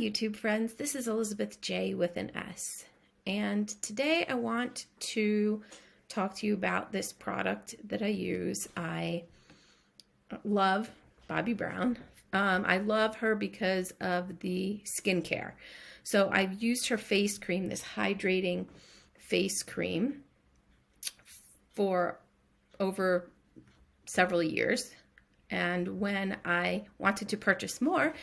YouTube friends. This is Elizabeth J with an S. And today I want to talk to you about this product that I use. I love Bobbi Brown. I love her because of the skincare. So I've used her face cream, this Hydrating Face Cream, for over several years. And when I wanted to purchase more,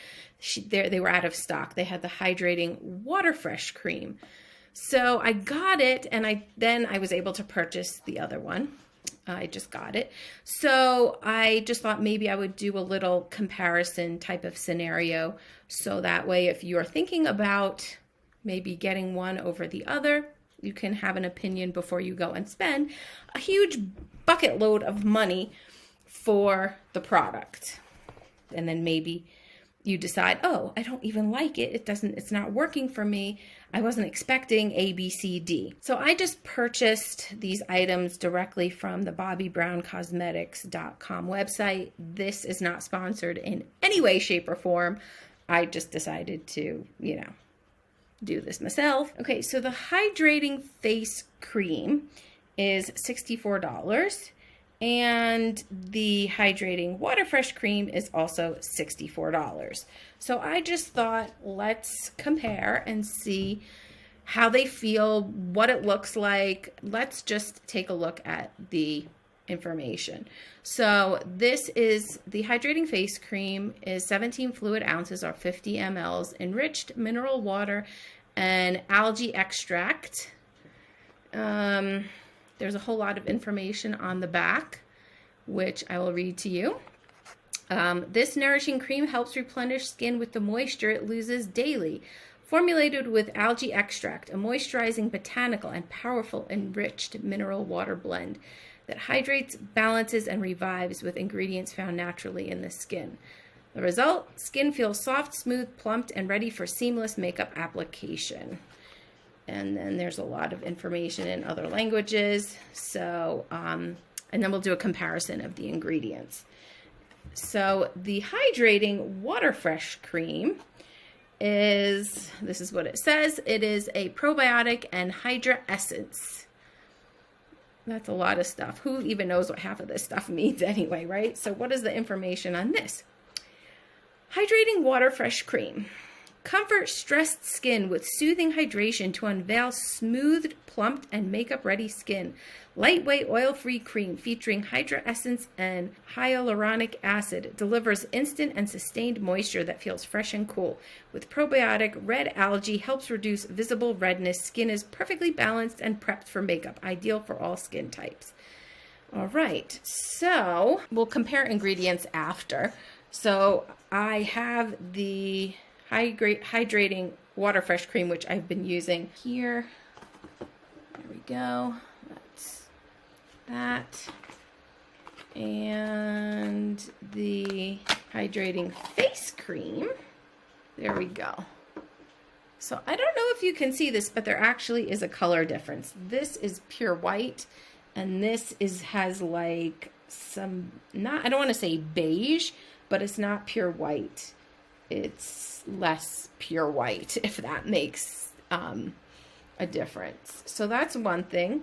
they were out of stock. They had the Hydrating Water Fresh Cream. So I got it, and then I was able to purchase the other one. I just got it. So I just thought maybe I would do a little comparison type of scenario. So that way, if you're thinking about maybe getting one over the other, you can have an opinion before you go and spend a huge bucket load of money for the product. And then maybe you decide, oh, I don't even like it. It's not working for me. I wasn't expecting A, B, C, D. So I just purchased these items directly from the BobbiBrownCosmetics.com website. This is not sponsored in any way, shape, or form. I just decided to, do this myself. Okay, so the Hydrating Face Cream is $64. And the Hydrating Water Fresh Cream is also $64. So I just thought, let's compare and see how they feel, what it looks like. Let's just take a look at the information. So this is the Hydrating Face Cream is 17 fluid ounces or 50 mLs, enriched mineral water and algae extract. There's a whole lot of information on the back, which I will read to you. This nourishing cream helps replenish skin with the moisture it loses daily. Formulated with algae extract, a moisturizing botanical and powerful enriched mineral water blend that hydrates, balances, and revives with ingredients found naturally in the skin. The result, skin feels soft, smooth, plumped, and ready for seamless makeup application. And then there's a lot of information in other languages. So, and then we'll do a comparison of the ingredients. So the Hydrating Water Fresh Cream this is what it says. It is a probiotic and hydra essence. That's a lot of stuff. Who even knows what half of this stuff means anyway, right? So what is the information on this? Hydrating Water Fresh Cream. Comfort stressed skin with soothing hydration to unveil smoothed, plumped, and makeup-ready skin. Lightweight, oil-free cream featuring Hydra Essence and hyaluronic acid delivers instant and sustained moisture that feels fresh and cool. With probiotic, red algae helps reduce visible redness. Skin is perfectly balanced and prepped for makeup, ideal for all skin types. All right, so we'll compare ingredients after. So I have the Hydrating Water Fresh Cream, which I've been using here. There we go. That's that. And the Hydrating Face Cream. There we go. So I don't know if you can see this, but there actually is a color difference. This is pure white, and this has like some, I don't want to say beige, but it's not pure white. It's less pure white, if that makes a difference. So that's one thing.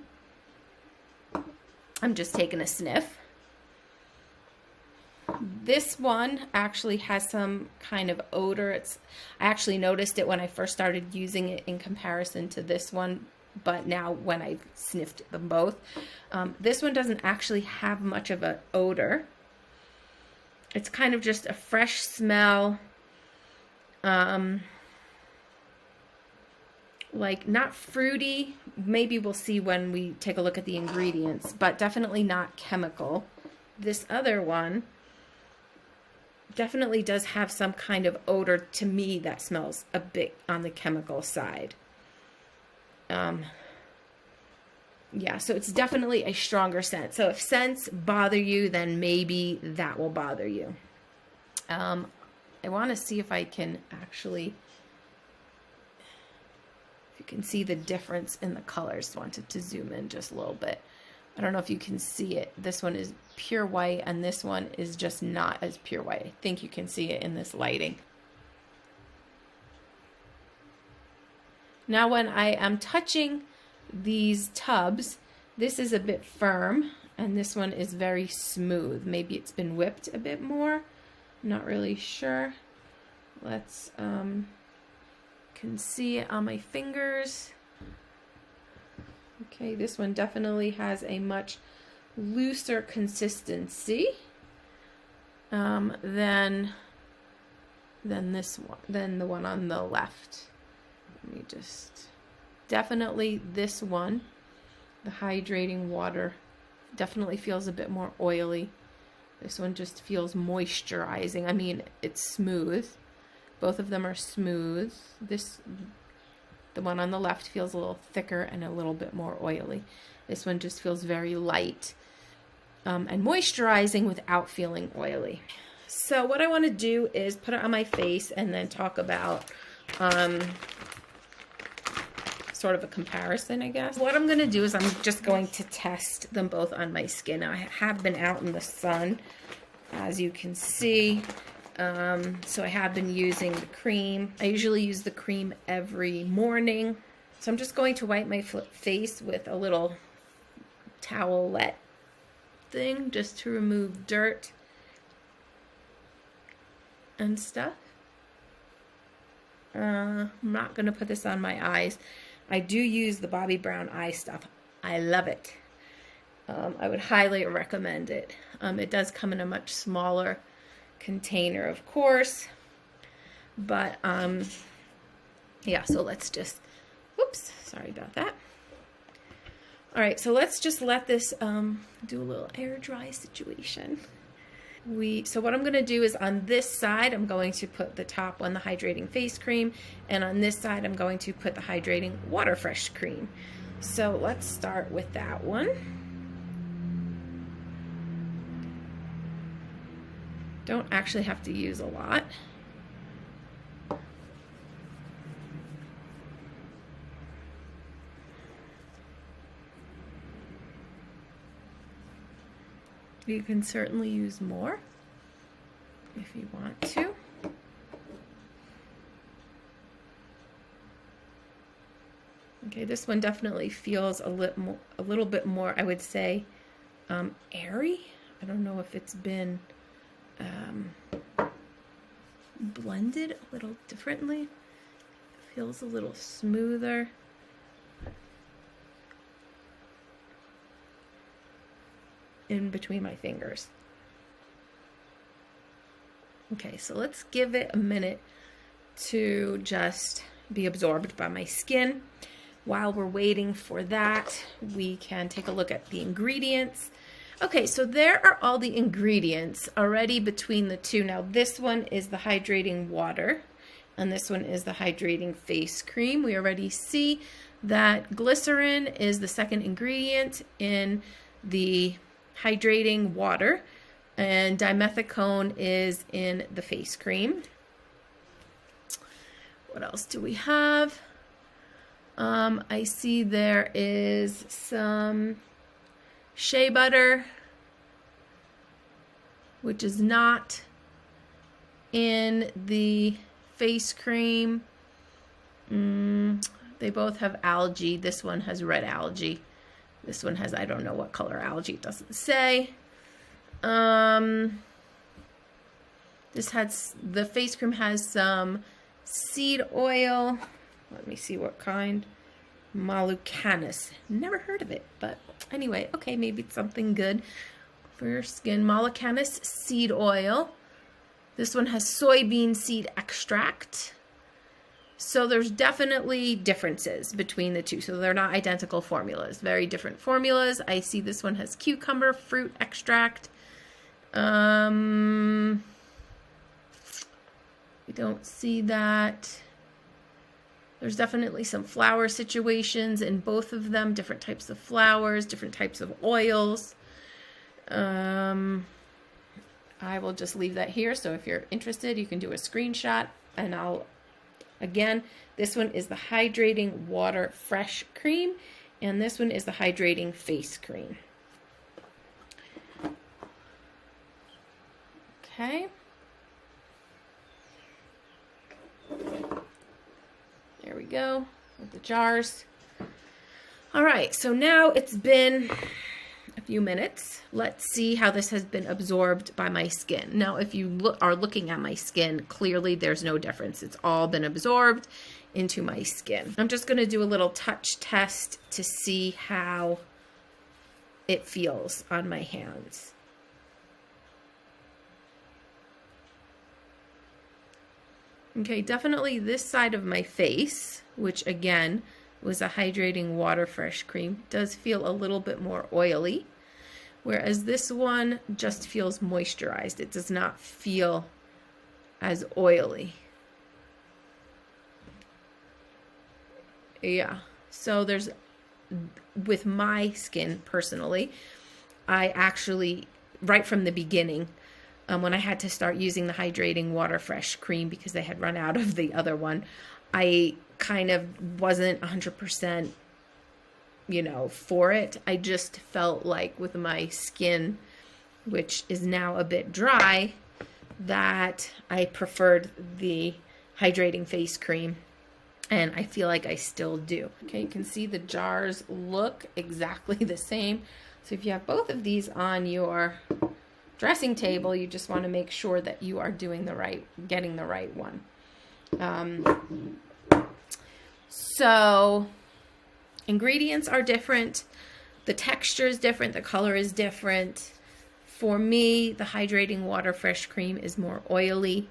I'm just taking a sniff. This one actually has some kind of odor. I actually noticed it when I first started using it in comparison to this one, but now when I've sniffed them both, this one doesn't actually have much of an odor. It's kind of just a fresh smell. Like not fruity, maybe we'll see when we take a look at the ingredients, but definitely not chemical. This other one definitely does have some kind of odor to me that smells a bit on the chemical side. Yeah, so it's definitely a stronger scent. So if scents bother you, then maybe that will bother you. I want to see if I can actually, if you can see the difference in the colors. Wanted to zoom in just a little bit. I don't know if you can see it. This one is pure white, and this one is just not as pure white. I think you can see it in this lighting. Now when I am touching these tubs, this is a bit firm and this one is very smooth. Maybe it's been whipped a bit more. I'm not really sure. Let's can see it on my fingers. Okay, this one definitely has a much looser consistency than this one, than the one on the left. Let me just, definitely this one, the hydrating water, definitely feels a bit more oily. This one just feels moisturizing. I mean, it's smooth. Both of them are smooth. The one on the left feels a little thicker and a little bit more oily. This one just feels very light and moisturizing without feeling oily. So what I want to do is put it on my face and then talk about sort of a comparison, I guess. What I'm going to do is I'm just going to test them both on my skin. Now, I have been out in the sun, as you can see. So I have been using the cream. I usually use the cream every morning. So I'm just going to wipe my face with a little towelette thing just to remove dirt and stuff. I'm not going to put this on my eyes. I do use the Bobbi Brown eye stuff. I love it. I would highly recommend it. It does come in a much smaller container, of course, but yeah, so let's just, whoops, sorry about that. All right, so let's just let this do a little air dry situation. So what I'm going to do is on this side, I'm going to put the top one, the Hydrating Face Cream, and on this side, I'm going to put the Hydrating Water Fresh Cream. So let's start with that one. Don't actually have to use a lot. You can certainly use more if you want to. Okay, this one definitely feels a little bit more, I would say, airy. I don't know if it's been blended a little differently. It feels a little smoother. In between my fingers. Okay, so let's give it a minute to just be absorbed by my skin. While we're waiting for that, we can take a look at the ingredients. Okay, so there are all the ingredients already between the two. Now this one is the hydrating water and this one is the hydrating face cream. We already see that glycerin is the second ingredient in the hydrating water and dimethicone is in the face cream. What else do we have? I see there is some shea butter, which is not in the face cream. They both have algae. This one has red algae. This one has, I don't know what color algae, it doesn't say. This has, the face cream has some seed oil. Let me see what kind. Malucanus. Never heard of it, but anyway, okay, maybe it's something good for your skin. Malucanus seed oil. This one has soybean seed extract. So there's definitely differences between the two. So they're not identical formulas, very different formulas. I see this one has cucumber fruit extract. We don't see that. There's definitely some flower situations in both of them, different types of flowers, different types of oils. I will just leave that here. So if you're interested, you can do a screenshot and again, this one is the Hydrating Water Fresh Cream, and this one is the Hydrating Face Cream. Okay. There we go. with the jars. All right, so now it's been a few minutes. Let's see how this has been absorbed by my skin. Now, if you are looking at my skin, clearly there's no difference. It's all been absorbed into my skin. I'm just gonna do a little touch test to see how it feels on my hands. Okay, definitely this side of my face, which again was a Hydrating Water Fresh Cream, does feel a little bit more oily, whereas this one just feels moisturized. It does not feel as oily. Yeah, so there's, with my skin personally, I actually, right from the beginning, when I had to start using the Hydrating Water Fresh Cream because they had run out of the other one, I kind of wasn't 100%, you know, for it. I just felt like with my skin, which is now a bit dry, that I preferred the Hydrating Face Cream. And I feel like I still do. Okay, you can see the jars look exactly the same. So if you have both of these on your dressing table, you just want to make sure that you are doing the right, getting the right one. So ingredients are different. The texture is different. The color is different. For me, the Hydrating Water Fresh Cream is more oily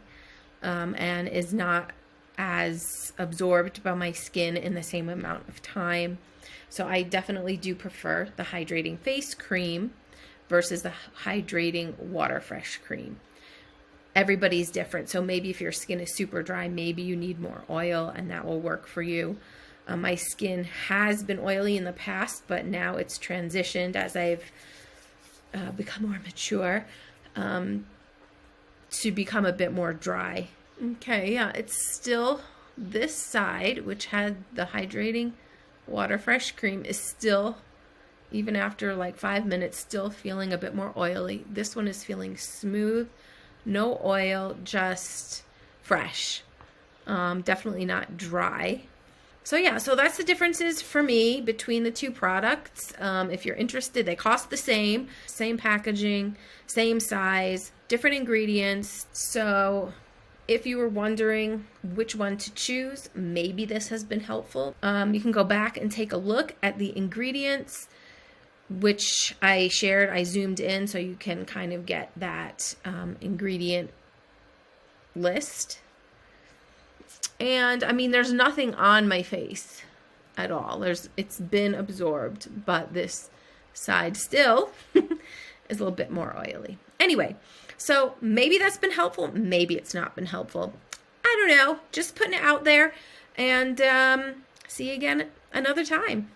and is not as absorbed by my skin in the same amount of time. So I definitely do prefer the Hydrating Face Cream versus the Hydrating Water Fresh Cream. Everybody's different. So maybe if your skin is super dry, maybe you need more oil and that will work for you. My skin has been oily in the past, but now it's transitioned as I've become more mature to become a bit more dry. Okay, yeah, it's still this side, which had the Hydrating Water Fresh Cream, is still, even after like 5 minutes, still feeling a bit more oily. This one is feeling smooth, no oil, just fresh. Definitely not dry. So yeah, so that's the differences for me between the two products. If you're interested, they cost the same packaging, same size, different ingredients. So if you were wondering which one to choose, maybe this has been helpful. You can go back and take a look at the ingredients, which I shared. I zoomed in so you can kind of get that ingredient list. And I mean, there's nothing on my face at all. It's been absorbed, but this side still is a little bit more oily. Anyway, so maybe that's been helpful. Maybe it's not been helpful. I don't know. Just putting it out there, and see you again another time.